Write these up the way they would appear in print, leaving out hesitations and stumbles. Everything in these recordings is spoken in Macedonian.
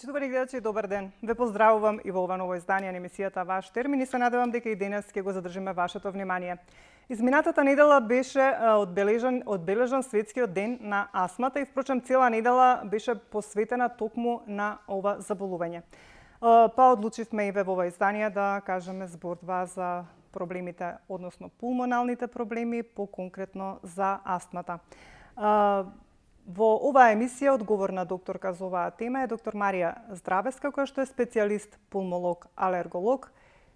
Почитувани гледачи, добар ден. Ве поздравувам и во ова ново издание на емисијата Ваш термин и се надевам дека и денес ќе го задржиме вашето внимание. Изминатата недела беше одбележан светскиот ден на астмата и впрочем цела недела беше посветена токму на ова заболување. Па одлучивме и ве во ова издание да кажеме збор два за проблемите, односно пулмоналните проблеми, по-конкретно за астмата. Во оваа емисија одговорна докторка за оваа тема е доктор Марија Здравеска, која што е специјалист пулмолог, алерголог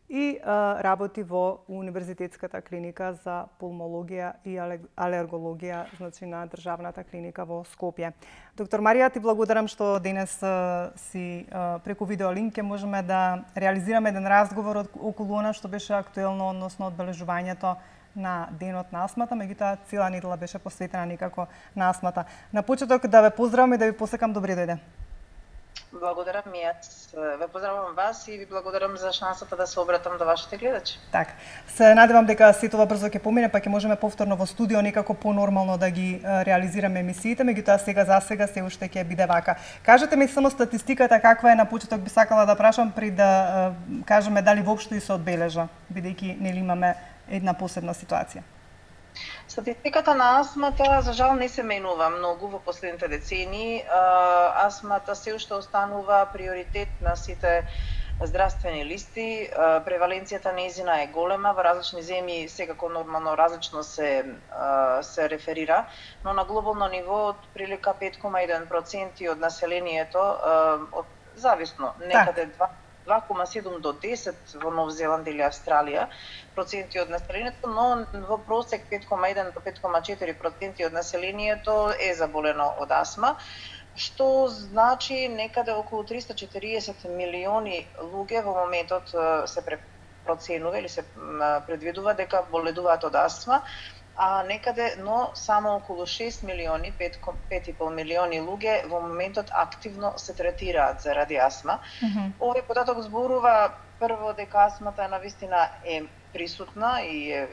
и работи во Универзитетската клиника за пулмологија и алергологија, значи на државната клиника во Скопје. Доктор Марија, ти благодарам што денес си преку видеолинк ќе можеме да реализираме еден разговор околу она што беше актуелно, односно одбележувањето на денот на астмата, меѓутоа цела недела беше посветена некако на астмата. На почеток да ве поздравам и да ви посекам добри дојде. Благодарам и јас. Ве поздравувам вас и ви благодарам за шансата да се обратам до вашите гледачи. Така. Се надевам дека сето ова брзо ќе помине, па ќе можеме повторно во студио некако понормално да ги реализираме емисиите, меѓутоа сега се уште ќе биде вака. Кажете ми само статистиката каква е, на почеток би сакала да прашам при да кажеме дали воопшто и се одбележа, бидејќи нели имаме една посебна ситуација. Статистиката на астмата за жал не се менува многу во последните децении. Астмата се уште останува приоритет на сите здравствени листи. Преваленцијата нејзина е голема, во различни земји секако нормално различно се реферира, но на глобално ниво од прилика 5,1% од населението, зависно, некаде 2,7 до 10 во Нов Зеланд или Австралија проценти од населението, но во просек 5,1 до 5,4% од населението е заболено од астма, што значи некаде околу 340 милиони луѓе во моментот се проценува или се предвидува дека боледуваат од астма, а некаде, но само околу 6 милиони, 5,5 милиони луѓе во моментот активно се третираат заради астма. Овој податок зборува прво дека астмата навистина е присутна и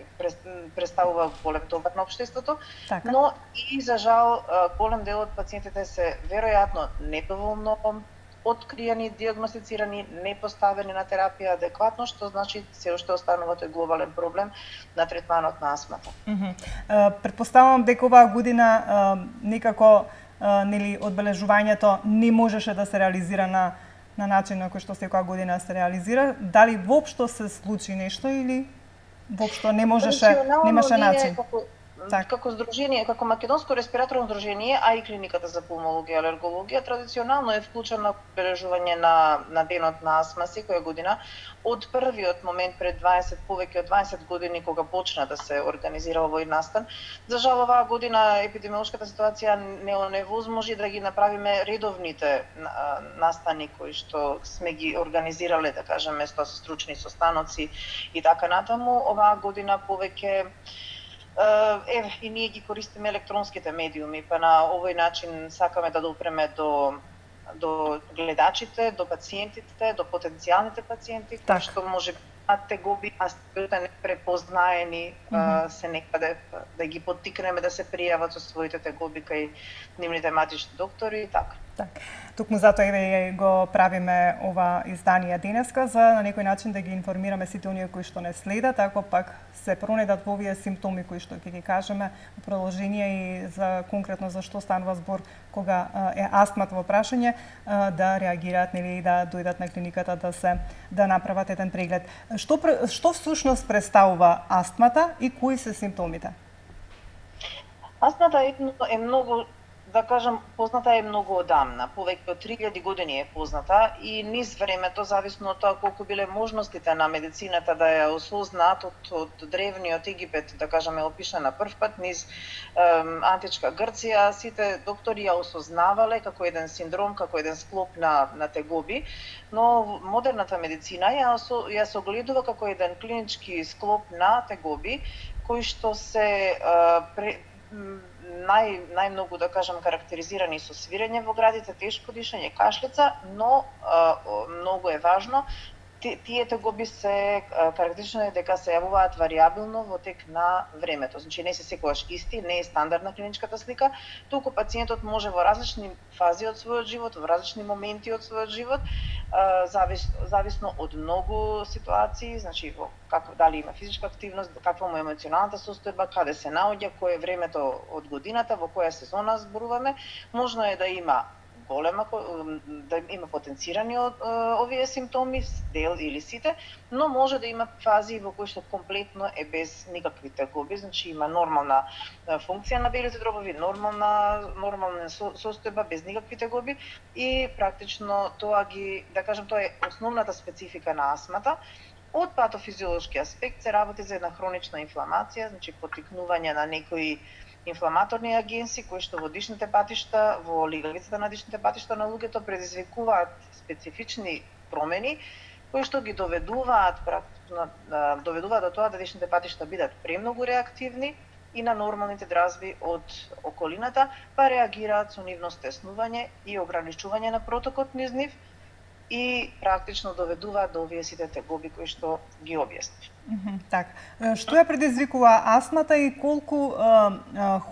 представува голем товар на општеството, Така. но и за жал голем дел од пациентите се веројатно недоволно откриени, диагностицирани, не поставени на терапија адекватно, што значи се уште останува тој глобален проблем на третманот на астмата. Претпоставувам дека оваа година некако нели одбележувањето не можеше да се реализира на начин на кој што секоја година се реализира. Дали воопшто се случи нешто или воопшто не немаше начин? Како здружение, како Македонско респираторно здружение, а и клиниката за пулмологија и алергологија традиционално е вклучена обележување на денот на астма секоја година од првиот момент пред повеќе од 20 години кога почна да се организира овој настан. За жал оваа година епидемиолошката ситуација не оневозможи да ги направиме редовните настани кои што сме ги организирале, да кажеме, со стручни состаноци и така натаму. Оваа година повеќе и ние ги користиме електронските медиуми, па на овој начин сакаме да допреме до гледачите, до пациентите, до потенцијалните пациенти, кои што може тегоби, а се непрепознаени се некаде, да ги поттикнеме да се пријават со своите тегоби кај нивните матични доктори и така. Токму затоа еве го правиме ова издание денеска за на некој начин да ги информираме сите оние кои што не следат, ако пак се пронедат во овие симптоми кои што ќе ги кажеме во продолжение и за конкретно за што станува збор кога е астмата во прашање, да реагираат нели да дојдат на клиниката да направат еден преглед. Што всушност представува астмата и кои се симптомите? Астмата е многу, да кажам, позната е многу одамна, повеќе од 3000 години е позната и низ времето, зависно од тоа колку биле можностите на медицината да ја осознаат од древниот Египет, да кажеме, опишана на прв пат, низ античка Грција, сите доктори ја осознавале како еден синдром, како еден склоп на тегоби, но модерната медицина ја согледува како еден клинички склоп на тегоби, кои што се најмногу, да кажам, карактеризирани со свирење во градите, тешко дишење, кашлица, но многу е важно тие тегоби се карактеристично е дека се јавуваат варијабилно во тек на времето. Значи не се секогаш исти, не е стандардна клиничката слика, туку пациентот може во различни фази од својот живот, во различни моменти од својот живот, зависно од многу ситуации, значи дали има физичка активност, каква му е емоционалната состојба, каде се наоѓа, кое е времето од годината, во која сезона зборуваме, можно е да има да има потенцирани од овие симптоми, дел или сите, но може да има фази во кои што комплетно е без никакви тегоби, значи има нормална функција на белите дробови, нормална состојба без никакви тегоби и практично тоа тоа е основната специфика на астмата. Од патофизиолошки аспект се работи за една хронична инфламација, значи поттикнување на некои инфламаторни агенси кои што во дишните патишта, во лигавицата на дишните патишта на луѓето предизвикуваат специфични промени кои што ги доведуваат до тоа да дишните патишта бидат премногу реактивни и на нормалните дразби од околината, па реагираат со нивно стеснување и ограничување на протокот низ нив и практично доведуваат до овие сите тегоби кои што ги објаснив. Так, што ја предизвикува астмата и колку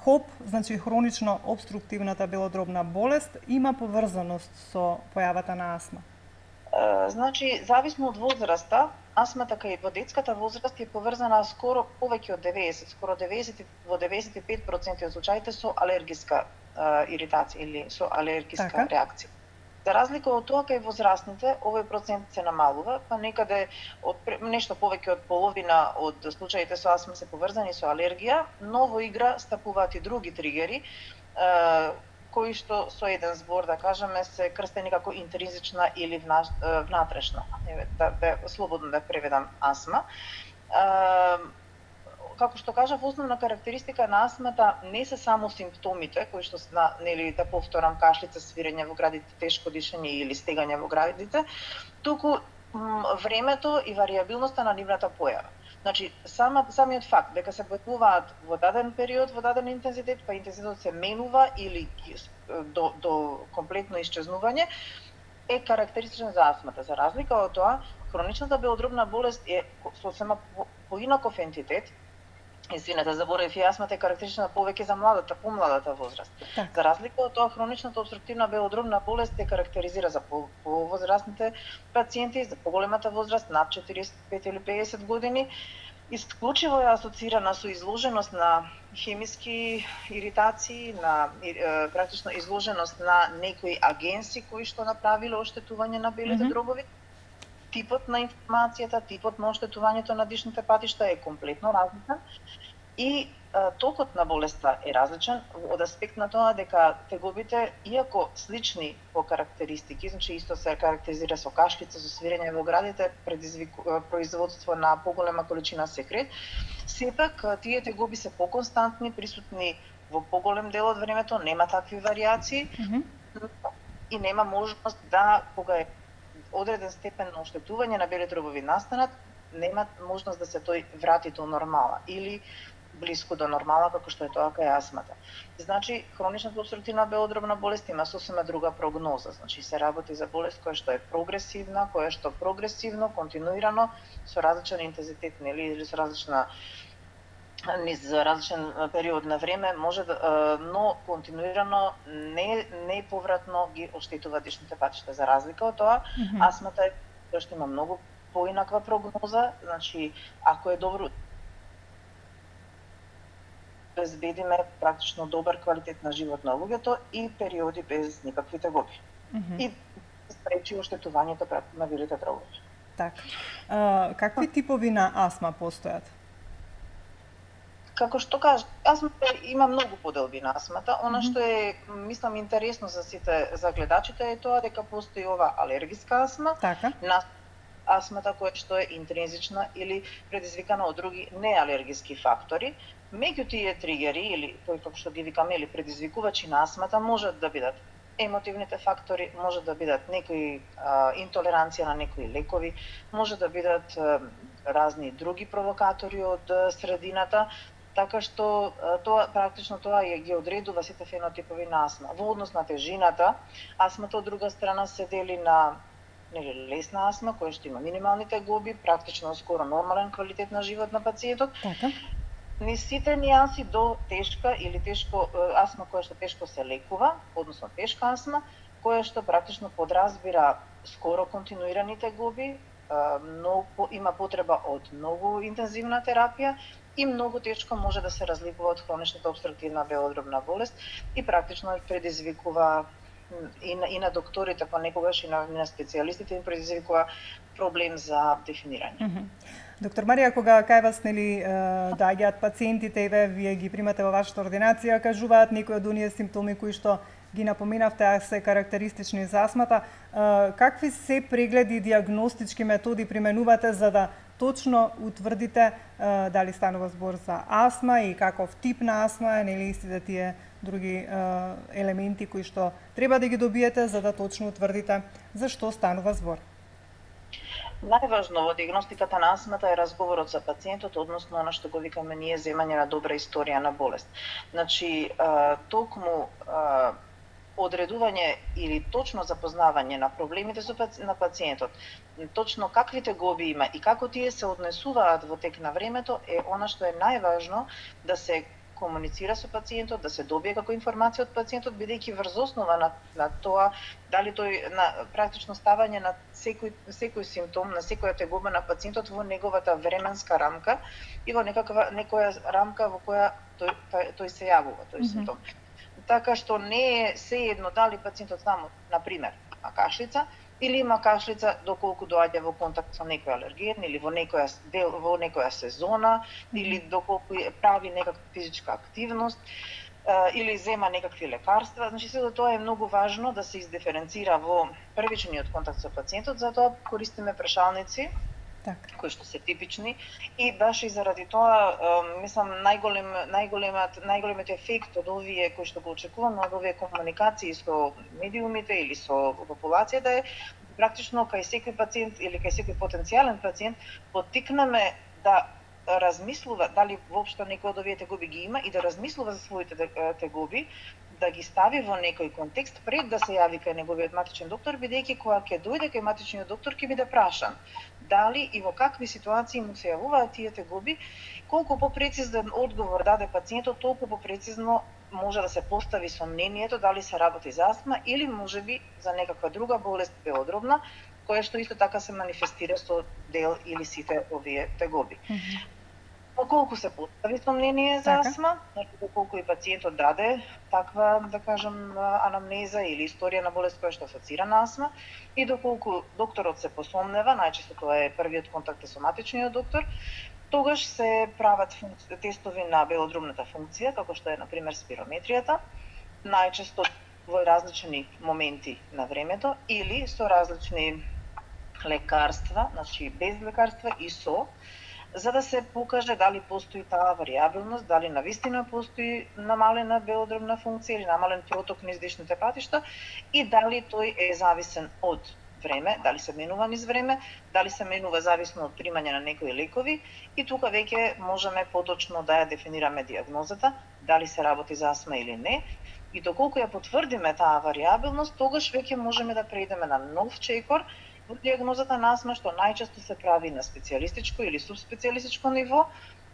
ХОБ, значи хронично обструктивната белодробна болест, има поврзаност со појавата на астма? Значи, зависно од возраста, астмата кај во детската возраст е поврзана скоро повеќе од 90, во 95% од случаите со алергиска иритација или со алергиска реакција. За разлика од тоа, кај возрастните, овој процент се намалува, па некаде нешто повеќе од половина од случаите со астма се поврзани со алергија, но во игра стапуваат и други тригери, кои што со еден збор, да кажеме, се крстени како интринзична или внатрешна. Слободно да преведам астма. Како што кажав, основна карактеристика на астмата не се само симптомите, кои што нели да повторам кашлица, свирење во градите, тешко дишење или стегање во градите, туку времето и варијабилноста на нивната појава. Значи, самиот факт дека се појавуваат во даден период, во даден интензитет, па интензитетот се менува или до комплетно исчезнување, е карактеристичен за астмата. За разлика од тоа, хроничната белодробна болест е сосема поинаков ентитет. Извинете, заборавив, и астмата е карактеристична повеќе за помладата возраст. Так. За разлика од тоа, хроничната обструктивна белодробна болест се карактеризира за повозрастните пациенти, за поголемата возраст, над 45 или 50 години. Исклучиво е асоцирана со изложеност на хемиски иритации, практично изложеност на некои агенси кои што направиле оштетување на белите дробови. Типот на инфламацијата, типот на оштетувањето на дишните патишта е комплетно различен и токот на болеста е различен од аспект на тоа дека тегобите, иако слични по карактеристики, значи исто се карактеризира со кашлица, со свирење во градите, производство на поголема количина секрет, сепак тие тегоби се поконстантни, присутни во поголем дел од времето, нема такви варијации и нема можност да, кога е одреден степен на оштетување на белите дробови настанат, нема можност да се тој врати до нормала или блиску до нормала, како што е тоа кај астмата. Значи, хроничната обструктивна белодробна болест има сосема друга прогноза. Значи, се работи за болест која што е прогресивна, која што прогресивно, континуирано, со различен интензитет, или со различен период на време, може да, но континуирано, не повратно ги оштетува дишните патишта. За разлика од тоа, астмата е тоа што има многу поинаква прогноза, значи, ако е добро безбедиме практично добар квалитет на живот на луѓето и периоди без никакви тегоби. И спречи оштетувањето на белите дробови. Так. Какви типови на астма постојат? Како што кажа, астмата има многу поделби на астмата. Она што е, мислам, интересно за сите за гледачите е тоа дека постои ова алергиска астма, астмата која што е интринзична или предизвикана од други неалергиски фактори. Меѓу тие тригери или тој како што ги викаме или предизвикувачи на астмата можат да бидат емотивните фактори, може да бидат некои интолеранција на некои лекови, може да бидат разни други провокатори од средината, така што тоа ги одредува сите фенотипови на астма. Во однос на тежината, астмата од друга страна се дели на нели лесна астма, која што има минимални тегоби, практично скоро нормален квалитет на живот на пациентот, Така. низ сите нијанси до тешка или тешко астма која што тешко се лекува, односно тешка астма, која што практично подразбира скоро континуирани тегоби, многу има потреба од многу интензивна терапија и многу тешко може да се разликува од хроничната обструктивна белодробна болест и практично предизвикува и на докторите, понекогаш и на специјалистите им предизвикува проблем за дефинирање. Доктор Марија, кога кај вас доаѓаат пациентите, вие ги примате во вашата ординација, кажуваат некои од оние симптоми кои што ги напоминавте, а се карактеристични за астмата, какви се прегледи и диагностички методи применувате за да точно утврдите дали станува збор за астма и каков тип на астма е, нели истите тие други елементи кои што треба да ги добиете за да точно утврдите за што станува збор? Најважно во диагностиката на астмата е разговорот со пациентот, односно она што го викаме ние земање на добра историја на болест. Значи, токму одредување или точно запознавање на проблемите на пациентот, точно какви тегоби има и како тие се однесуваат во тек на времето е она што е најважно да се комуницира со пациентот, да се добие како информација од пациентот, бидејќи врз основа на тоа дали тој практично ставање на секој симптом, на секоја тегоба на пациентот во неговата временска рамка и во некоја рамка во која тој се јавува, тој симптом. Така што не е сеедно дали пациентот само, например, има кашлица или има кашлица доколку доаѓа во контакт со некој алерген или во некоја сезона или доколку прави некаква физичка активност или зема некакви лекарства. Значи сето тоа е многу важно да се издиференцира во првичниот контакт со пациентот, затоа користиме прашалници кои што се типични и баш и заради тоа мислам најголемиот ефект од овие кои што го очекуваме од овие комуникации со медиумите или со популацијата е практично кај секој пациент или кај секој потенцијален пациент поттикнеме да размислува дали воопшто некој од овие тегоби ги има и да размислува за своите тегоби, да ги стави во некој контекст пред да се јави кај неговиот матичен доктор, бидејќи кога ќе дојде кај матичниот доктор ќе биде прашан дали и во какви ситуации му се јавуваат тие тегоби, колку попрецизен одговор даде пациентот, толку попрецизно може да се постави сомнението дали се работи за астма или можеби за некаква друга болест белодробна, која што исто така се манифестира со дел или сите овие тегоби. Околку се постави сомнение за астма, доколку и пациентот даде таква, да кажем, анамнеза или историја на болест која што асоцира на астма и доколку докторот се посомнева, најчесто тоа е првиот контакт со матичниот доктор, тогаш се прават тестови на белодробната функција, како што е, например, спирометријата, најчесто во различни моменти на времето или со различни лекарства, значи без лекарства и со, за да се покаже дали постои таа варијабилност, дали навистина постои намалена белодробна функција или намален проток низ дишните патишта и дали тој е зависен од време, дали се менува низ време, дали се менува зависно од примање на некои лекови и тука веќе можеме поточно да ја дефинираме дијагнозата, дали се работи за астма или не. И доколку ја потврдиме таа варијабилност, тогаш веќе можеме да преидеме на нов чекор во дијагнозата на астма, што најчесто се прави на специјалистичко или субспецијалистичко ниво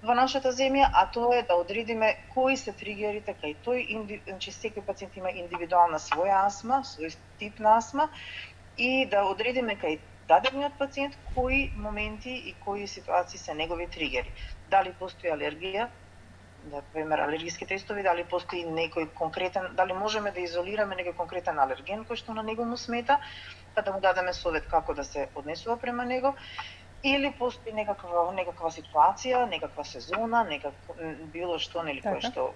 во нашата земја, а тоа е да одредиме кои се тригерите кај тој, значи секој пациент има индивидуална своја астма, свој тип на астма и да одредиме кај дадениот пациент кои моменти и кои ситуации се негови тригери. Дали постои алергија, например алергиски тестови, дали постои некој конкретен, дали можеме да изолираме некој конкретен алерген кој што на него му смета, па да му дадеме совет како да се однесува према него, или постои некаква ситуација, некаква сезона, било што нели кое што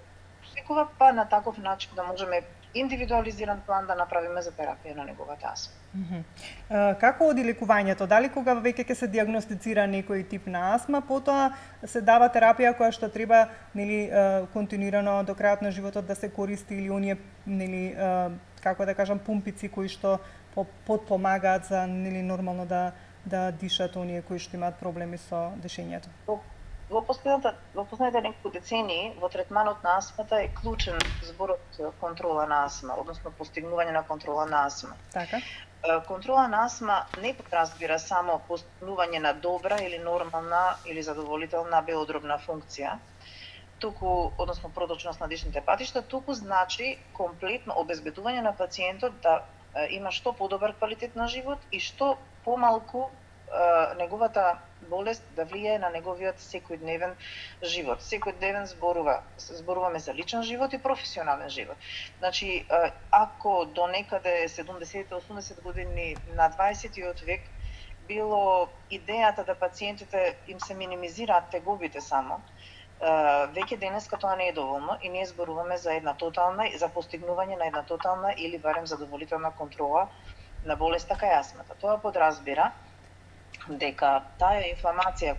секува, па на таков начин да можеме индивидуализиран план да направиме за терапија на неговата астма. Како оди лекувањето? Дали кога веќе ќе се дијагностицира некој тип на астма, потоа се дава терапија која што треба нели континуирано до крајот на животот да се користи или оние нели како да кажам пумпици кои што потпомагаат за нели нормално да дишат оние кои што имаат проблеми со дишењето? Во последните неколку децении во третманот на астмата е клучен зборот контрола на астма, односно постигнување на контрола на астма. Така. контрола на астма не подразбира само постигнување на добра или нормална или задоволителна белодробна функција, односно проточност на дишните патишта, туку значи комплетно обезбедување на пациентот да има што подобар квалитет на живот и што помалку неговата болест да влијае на неговиот секојдневен живот. Секојдневен зборуваме за личен живот и професионален живот. Значи, ако до некаде 70-80 години на 20-тиот век било идејата да пациентите им се минимизираат тегобите само, веќе денеска тоа не е доволно и ние зборуваме за една тотална, за постигнување на една тотална или барем задоволителна контрола на болеста кај астмата. Тоа подразбира дека таа инфламација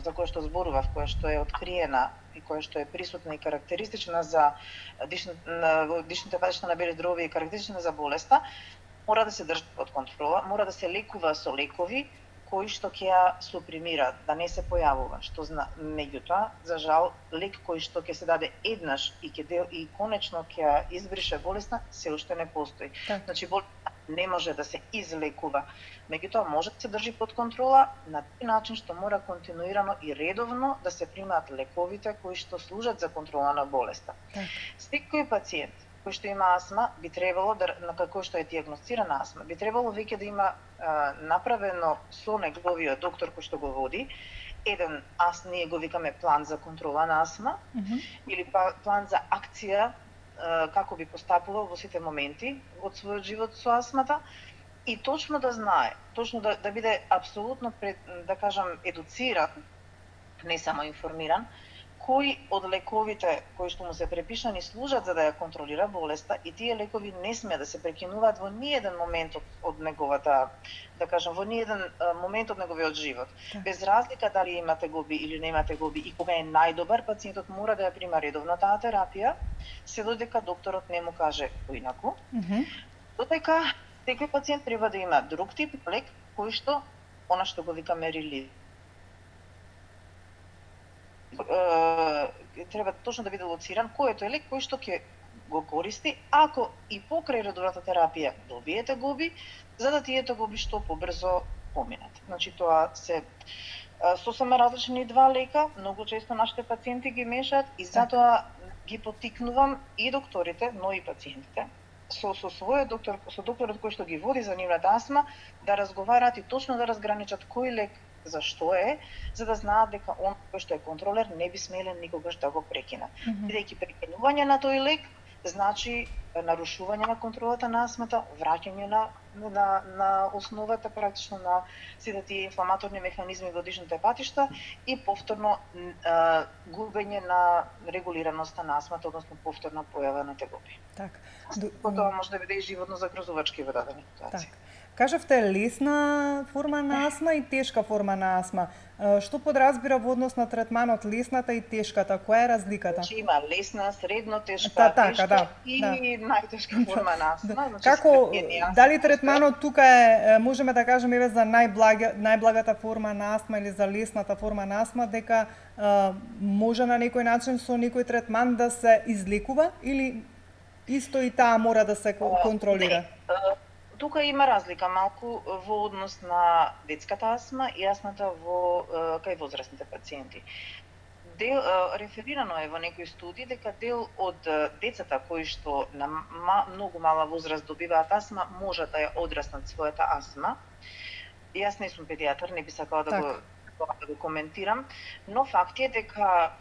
за која што зборував, која што е откриена и која што е присутна и карактеристична за дишните патишта на бели дрови и карактеристична за болеста, мора да се држи под контрола, мора да се лекува со лекови кои што ќе ја супримира, да не се појавува, што меѓутоа, за жал, лек кој што ќе се даде еднаш и конечно ќе ја избрише болеста, се уште не постои. Значи болеста не може да се излекува, меѓутоа може да се држи под контрола на тој начин што мора континуирано и редовно да се примаат лековите кои што служат за контрола на болеста. Секој пациент кој што има астма би требало кој што е дијагностирана астма, би требало веќе да има направено со неговиот доктор кој што го води ние го викаме план за контрола на астма или план за акција како би постапувал во сите моменти од својот живот со астмата и точно да знае, точно да биде апсолутно да кажам едуциран, не само информиран, кои од лековите кои што му се препишани служат за да ја контролира болеста и тие лекови не смеат да се прекинуваат во ниеден момент од неговата, да кажам, во ниеден момент од неговиот живот. Без разлика дали има тегоби или не има тегоби и кога е најдобар, пациентот мора да ја прима редовно таа терапија, се додека докторот не му каже поинаку. Додека секој пациент треба да има друг тип лек кој што она што го викаме релив. Треба точно да биде лоциран кој е тој лек кој што ќе го користи ако и покрај редовната терапија добие тегоби, за да тие тегоби што побрзо поминат. Значи тоа се сосема различни два лека, многу често нашите пациенти ги мешаат и затоа ги поттикнувам и докторите, но и пациентите со својот доктор, со докторот кој што ги води за нивната астма, да разговараат и точно да разграничат кој лек зашто е, за да знаат дека он кој што е контролер не би смеле никогаш да го прекинат. Бидејќи прекинување на тој лек значи нарушување на контролата на астмата, враќање на основата практично на сите тие инфламаторни механизми во дишните патишта и повторно губење на регулираноста на астмата, односно повторна појава на тегоби. Тоа може да биде и животно загрозувачки во дадени ситуации. Кажавте лесна форма на астма и тешка форма на астма. Што подразбира во однос на третманот лесната и тешката? Која е разликата? Значи има лесна, средно тешка, тешка и најтешка форма на астма. Како дали третманот тука е, можеме да кажеме еве за најблагата форма на астма или за лесната форма на астма, дека може на некој начин со некој третман да се излекува или исто и таа мора да се контролира? Тука има разлика малку во однос на детската астма и астмата кај возрастните пациенти. Реферирано е во некои студии дека дел од децата кои што на многу мала возраст добиваат астма може да ја одраснат својата астма. Јас не сум педијатар, не би сакала да го коментирам, но факт е дека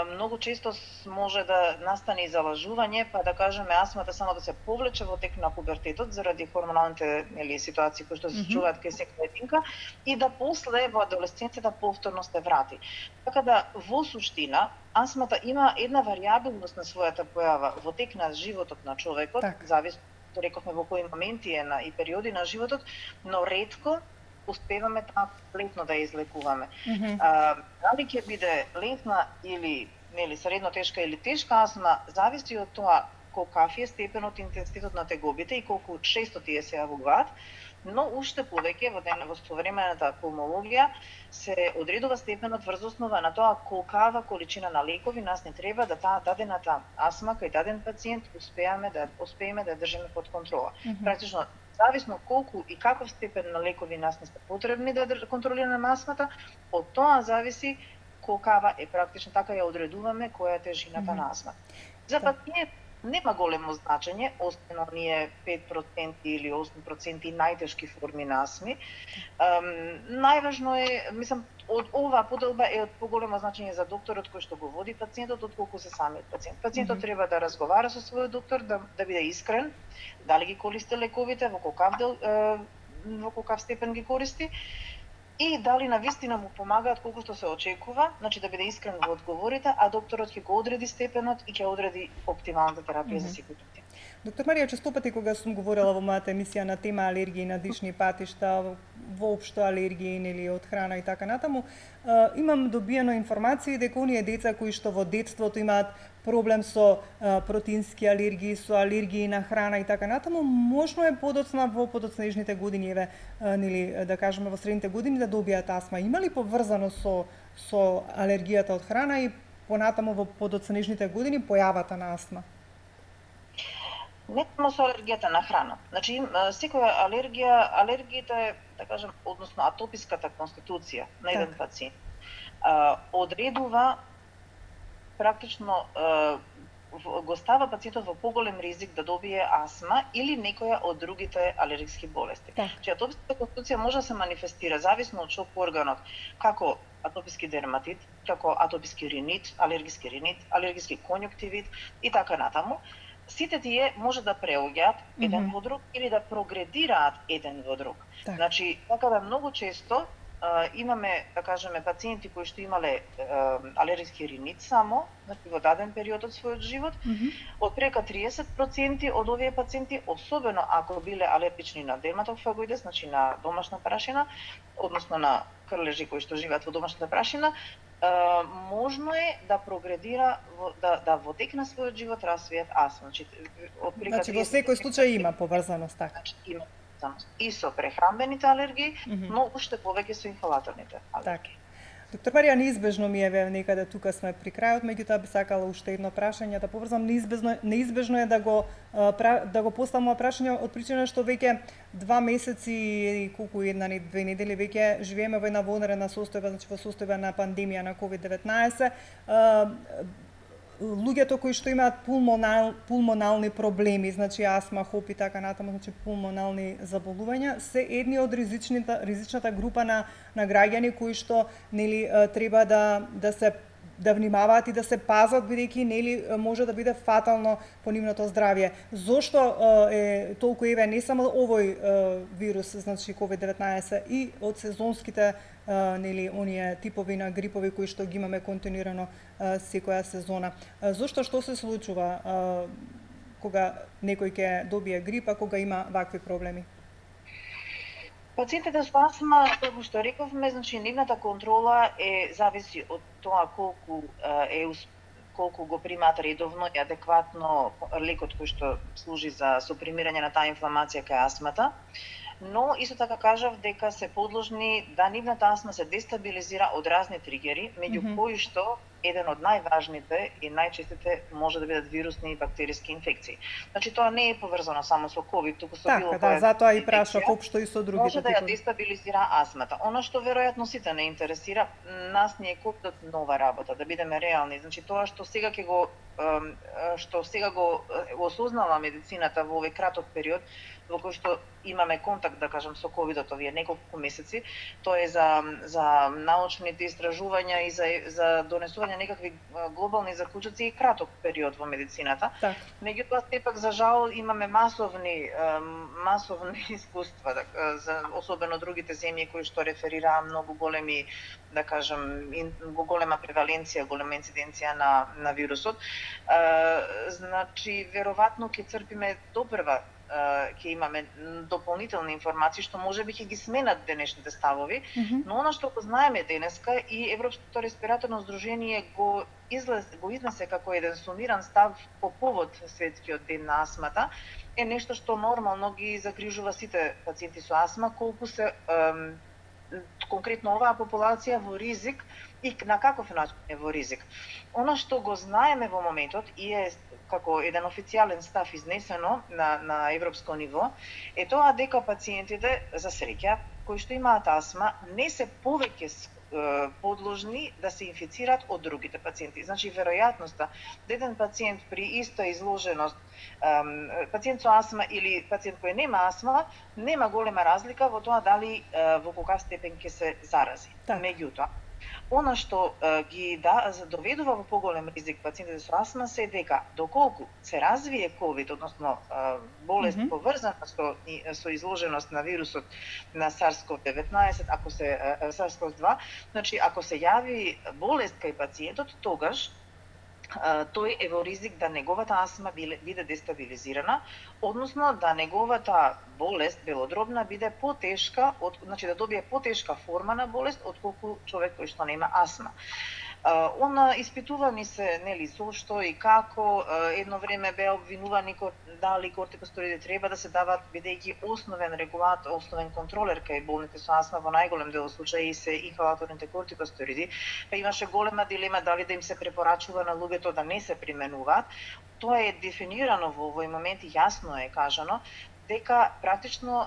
многу често може да настане и залажување, па да кажеме астмата само да се повлече во тек на пубертетот заради хормоналните ситуации кои што се случуваат кај секоја детинка и да после во адолесценцијата повторно се врати. Така да во суштина астмата има една варијабилност на својата појава во тек на животот на човекот, зависи рековме во кои моменти е и периоди на животот, но ретко успеваме таа комплетно да ја излекуваме. Дали ќе биде лесна или средно тешка или тешка астма, зависи од тоа колкав е степенот интензитетот на тегобите и колку често тие се јавуваат, но уште повеќе во современата пулмологија се одредува степенот врз основа на тоа колкава количина на лекови нас не треба да таа дадената астма кај даден пациент успееме да ја држиме под контрола. Практично зависно колку и каков степен на лекови нас не се потребни да контролираме астмата, од тоа зависи колкава е практично, така ја одредуваме која е тежината на астмата. За пациент нема големо значење, освен оние 5% или 8% најтешки форми на астми. Најважно е, мислам, од оваа поделба е од поголемо значење за докторот кој што го води пациентот, отколку се самиот пациент. Пациентот треба да разговара со својот доктор, да биде искрен, дали ги користи лековите, во колкав степен ги користи, и дали навистина му помагаат колку што се очекува, значи да биде искрен во одговорите, а докторот ќе го одреди степенот и ќе одреди оптималната терапија за секој пациент. Доктор Марија, често пати кога сум говорила во мојата емисија на тема алергии на дишни патишта, воопшто алергии или од храна и така натаму, имам добиено информации дека оние деца кои што во детството имаат проблем со протеински алергии, со алергии на храна и така натаму, можно е подоцна во подоцнежните години, нели да кажеме во средните години да добијат астма. Има ли поврзано со алергијата од храна и понатаму во подоцнежните години појавата на астма? Не само со алергијата на храна. Значи, секоја алергијата, да кажем, односно атописката конституција на еден пациент, одредува практично го става пациентот во поголем ризик да добие астма или некоја од другите алергиски болести. Значи, атописката конституција може да се манифестира зависно од шок органот, како атописки дерматит, како атописки ринит, алергиски конјуктивит и така натаму. Сите тие може да преоѓаат еден во друг или да прогредираат еден во друг. Значи, така да многу често имаме, да кажеме, пациенти кои што имале алергиски ринит само, значи во даден период од својот живот, од прека 30% од овие пациенти, особено ако биле алергични на дерматофагоидес, значи на домашна прашина, односно на крлежи кои што живеат во домашната прашина, можно е да прогредира, да во тек на својот живот развијат астма. Значи во секој случај има поврзаност, така? Има и со прехранбените алергии, но уште повеќе со инхалаторните алергии. Доктор Марија, неизбежно ми е некаде тука сме при крајот, меѓутоа би сакала уште едно прашање да поврзам. Неизбежно е да го поставам ова прашање од причина што веќе 2 месеци и колку 1-2 недели веќе живееме во една вонредна состојба, значи во состојба на пандемија на COVID-19. Луѓето кои што имаат пулмонални проблеми, значи астма, хоп и така натаму, значи пулмонални заболувања, се едни од ризичната група на граѓани кои што нели треба да внимаваат и да се пазат, бидејќи нели може да биде фатално по нивното здравје. Зошто е толку не само овој вирус, значи COVID-19, и од сезонските нели оние типови на грипови кои што ги имаме континуирано секоја сезона. Зошто, што се случува кога некој ќе добие грип, а кога има вакви проблеми? Пациентите со астма, како што рековме, значи нивната контрола зависи од тоа колку го примаат редовно и адекватно лекот кој што служи за супримирање на таа инфламација кај астмата. Но исто така кажав дека се подложни да нивната астма се дестабилизира од разни тригери, меѓу кои што еден од најважните и најчестите може да бидат вирусни и бактериски инфекции. Значи тоа не е поврзано само со ковид, туку со било која. Затоа и прашав општо и со другите. Може да ја дестабилизира астмата. Она што веројатно сите не интересира, нас ни е ковидот нова работа, да бидеме реални. Значи тоа што сега го осознала медицината во овој краток период во кој што имаме контакт, да кажам, со ковидот овие неколку месеци, тоа е за научните истражувања и за донесување некакви глобални заклучоци и краток период во медицината. Меѓутоа, сепак, за жал, имаме масовни искуства, особено другите земји кои што реферираа многу големи, да кажам, голема преваленција, голема инциденција на вирусот. Значи, веројатно ќе црпиме допрва, ќе имаме дополнителни информации што можеби ќе ги сменат денешните ставови, но она што го знаеме денеска и Европското респираторно здружение го изнесе како еден сумиран став по повод светскиот ден на астмата, е нешто што нормално ги загрижува сите пациенти со астма, колку се конкретно оваа популација во ризик и на каков начин е во ризик. Она што го знаеме во моментот и е како еден официјален став изнесено на европско ниво, е тоа дека пациентите за среќа кои што имаат астма не се повеќе подложни да се инфицираат од другите пациенти. Значи, веројатноста да еден пациент при иста изложеност, пациент со астма или пациент кој нема астма, нема голема разлика во тоа дали во каков степен ќе се зарази. Так. Меѓутоа, она што ги доведува во поголем ризик пациентите со астма се дека доколку се развие COVID, односно болест поврзана со изложеност на вирусот на SARS-CoV-19, ако се SARS-CoV-2, значи ако се јави болест кај пациентот, тогаш тој е во ризик да неговата астма биде дестабилизирана, односно да неговата болест белодробна биде потешка, значи да добие потешка форма на болест отколку човек кој што нема астма. Испитувани се, нели, зошто и како, едно време беа обвинувани дали кортикостероиди треба да се дават, бидејќи основен регулатор, основен контролер кај болните со астма во најголем дел од случаи се инхалаторните кортикостероиди, па имаше голема дилема дали да им се препорачува на луѓето да не се применуваат. Тоа е дефинирано во овој момент и јасно е кажано дека практично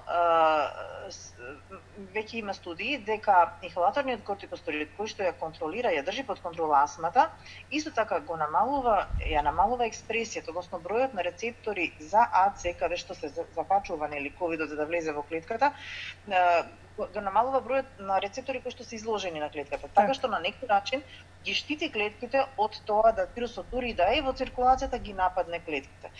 веќе има студии дека инхалаторниот кортикостероид кој што ја контролира, ја држи под контрола астмата, исто така го намалува експресијата, односно бројот на рецептори за АЦ каде што се закачува нели ковидот за да влезе во клетката, го намалува бројот на рецептори кои што се изложени на клетката, така што на некој начин ги штити клетките од тоа да вирусот дури да е во циркулацијата ги нападне клетките.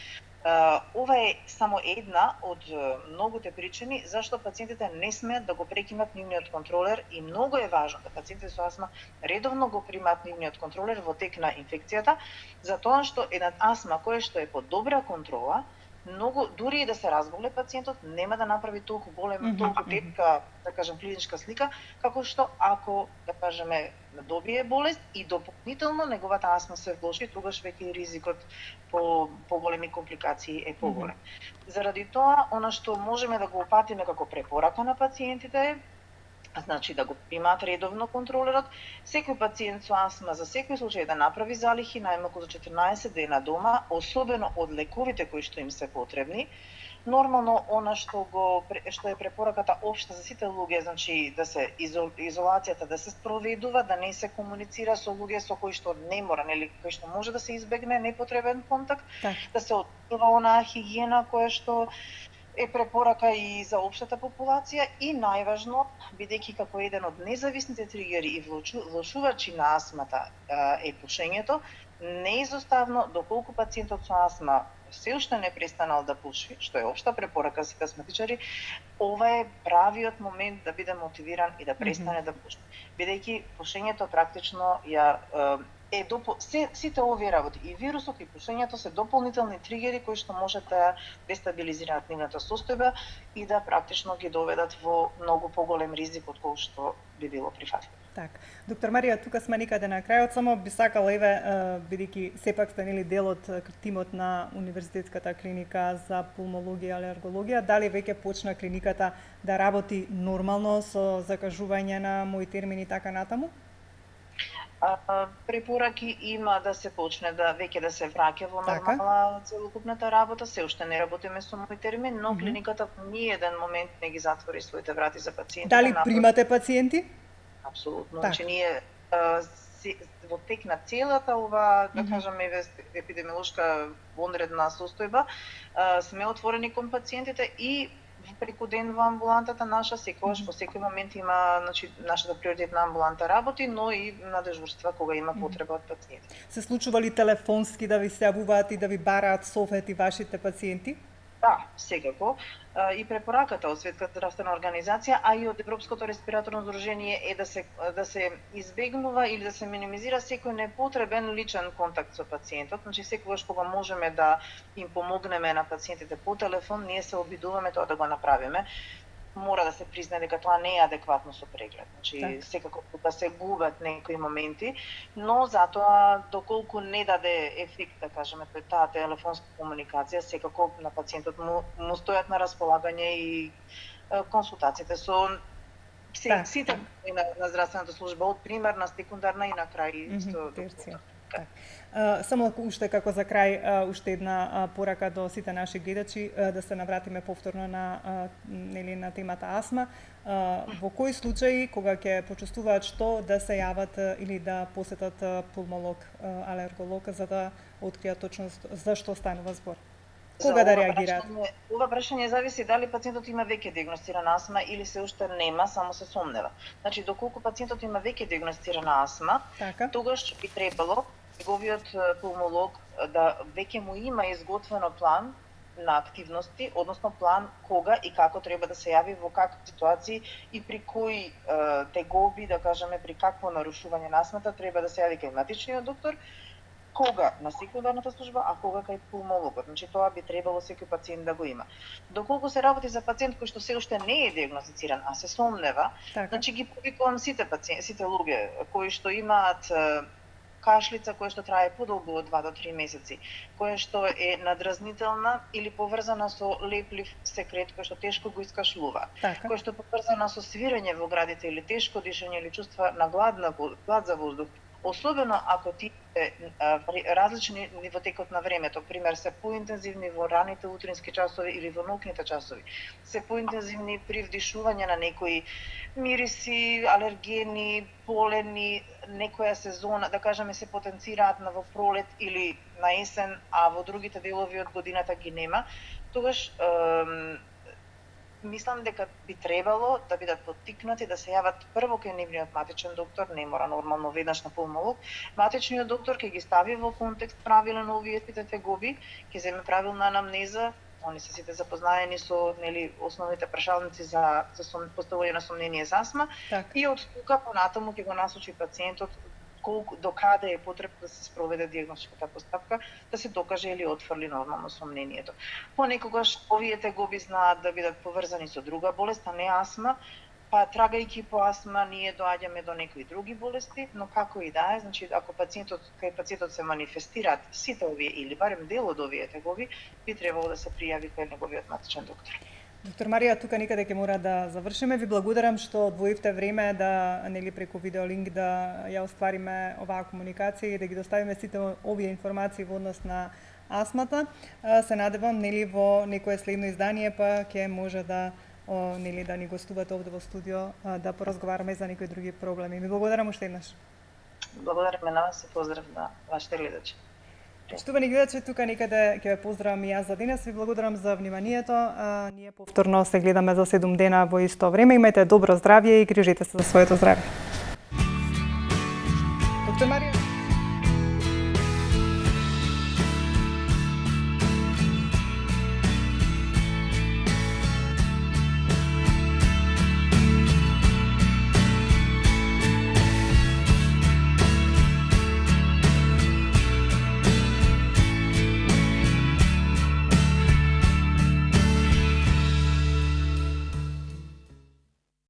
Ова е само една од многуте причини зашто пациентите не смеат да го прекинат нивниот контролер и многу е важно да пациентите со астма редовно го примаат нивниот контролер во тек на инфекцијата, затоа што една астма која што е под добра контрола, многу дури и да се разболе пациентот нема да направи толку голема, толку тетка, да кажем, клиничка слика, како што ако, да кажеме, добие болест и дополнително неговата астма се влоши, тогаш веќе ризикот по големи компликации е поголем. Заради тоа, она што можеме да го упатиме како препорака на пациентите е, значи да го примаат редовно контролерот, секој пациент со астма за секој случај да направи залихи најмалку за 14 дена дома, особено од лековите кои што им се потребни. Нормално она што е препораката општа за сите луѓе, значи да се изолацијата да се спроведува, да не се комуницира со луѓе со кои што не мора, нели, кои што може да се избегне непотребен контакт, да се одржува онаа хигиена која што е препорака и за општата популација и најважно, бидејќи како еден од независните тригери и влошувачи на астмата е пушењето, неизоставно доколку пациентот со астма се уште не престанал да пуши, што е општа препорака за сите астматичари, ова е правиот момент да биде мотивиран и да престане да пуши. Бидејќи пушењето практично сите овие работи, и вирусот и пушењето се дополнителни тригери кои што можат да дестабилизираат нивната состојба и да практично ги доведат во многу поголем ризик од кој што би било прифатливо. Так. Доктор Марија, тука сме никаде на крајот, само би сакала бидејќи сепак сте нели дел од тимот на Универзитетската клиника за пулмологија и алергологија, дали веќе почна клиниката да работи нормално со закажување на мои термини така натаму? Препораки има да се почне веќе да се враќа во нормална целокупната работа, се уште не работиме со мој термин, но клиниката во ниеден момент не ги затвори своите врати за пациентите. Дали примате пациенти? Апсолутно. Значи ние во тек на целата ова, да кажеме, епидемиолошка вонредна состојба, сме отворени кон пациентите и преку ден во амбулантата наша, секогаш во секој момент има, значи, нашата приоритетна амбуланта работи, но и на дежурства кога има потреба од пациенти. Се случува ли телефонски да ви се јавуваат и да ви бараат совети вашите пациенти? Да, секако. И препораката од Светската здравствена организација, а и од Европското респираторно здружение е да се избегнува или да се минимизира секој непотребен личен контакт со пациентот. Значи секогаш кога можеме да им помогнеме на пациентите по телефон, ние се обидуваме тоа да го направиме. Мора да се признае дека тоа не е адекватно со преглед. Значи секако тука се губат некои моменти, но затоа доколку не даде ефект, да кажеме, таа телефонска комуникација, секако на пациентот му стојат на располагање и консултациите со Так. Сите на здравствената служба, од примарна, секундарна и на крај исто терција. Так. Само уште како за крај, уште една порака до сите наши гледачи, да се навратиме повторно на темата астма. Во кои случаи, кога ќе почувствуваат што, да се јават или да посетат пулмолог, алерголог, за да откријат точно за што станува збор? Кога да реагираат? Ова прашање зависи дали пациентот има веќе диагностирана астма или се уште нема, само се сомнева. Значи, доколку пациентот има веќе диагностирана астма, тогаш би требало неговиот пулмолог да веќе му има изготвено план на активности, односно план кога и како треба да се јави, во какви ситуации и при кои тегоби, да кажеме, при какво нарушување на астмата треба да се јави кај матичниот доктор, кога на секундарната служба, а кога кај пулмологот. Значи тоа би требало секој пациент да го има. Доколку се работи за пациент кој што се уште не е диагностициран, а се сомнева, значи ги повикувам сите пациенти, сите луѓе кои што имаат кашлица која што трае подолго од 2 до 3 месеци, која што е надразнителна или поврзана со леплив секрет кој што тешко го искашлува, која што е поврзана со свирење во градите или тешко дишење или чувства на глад за воздух, особено ако ти различни во текот на времето, пример се поинтензивни во раните утрински часови или во ноќните часови, се поинтензивни при вдишување на некои мириси, алергени, полени, некоја сезона, да кажеме, се потенцираат во пролет или на есен, а во другите делови од годината ги нема, тогаш мислам дека би требало да бидат поттикнати да се јават прво кај нивниот матичен доктор, не мора нормално веднаш на пулмолог. Матичниот доктор ќе ги стави во контекст правилен овие сите тегоби, ќе земе правилна анамнеза, они се сите запознаени со основните прашалници за поставување на сомнение за астма, и од тука понатаму ќе го насочи пациентот до каде е потребно да се спроведе дијагностичката постапка, да се докаже или отфрли нормално сомнението. Понекогаш овие тегоби знаат да бидат поврзани со друга болест, а не астма, па трагајќи по астма ние доаѓаме до некои други болести, но како и да е, значи ако кај пациентот се манифестираат сите овие или барем дел од овие тегоби, би требало да се пријави кај неговиот матичен доктор. Доктор Марија, тука некаде ќе мора да завршиме. Ви благодарам што одвоивте време да преку видеолинк да ја оствариме оваа комуникација и да ги доставиме сите овие информации во однос на астмата. Се надевам во некое следно издание па ќе може да да ни гостувате овде во студио да поразговараме за некои други проблеми. Ви благодарам уште еднаш. Благодараме на вас и поздрав на вашите гледачи. Поштувани гледачи, тука некаде ќе ве поздравам и јас за денес. Ви благодарам за вниманието. Ние повторно се гледаме за 7 дена во исто време. Имајте добро здравје и грижете се за своето здравје. Доктор Марија.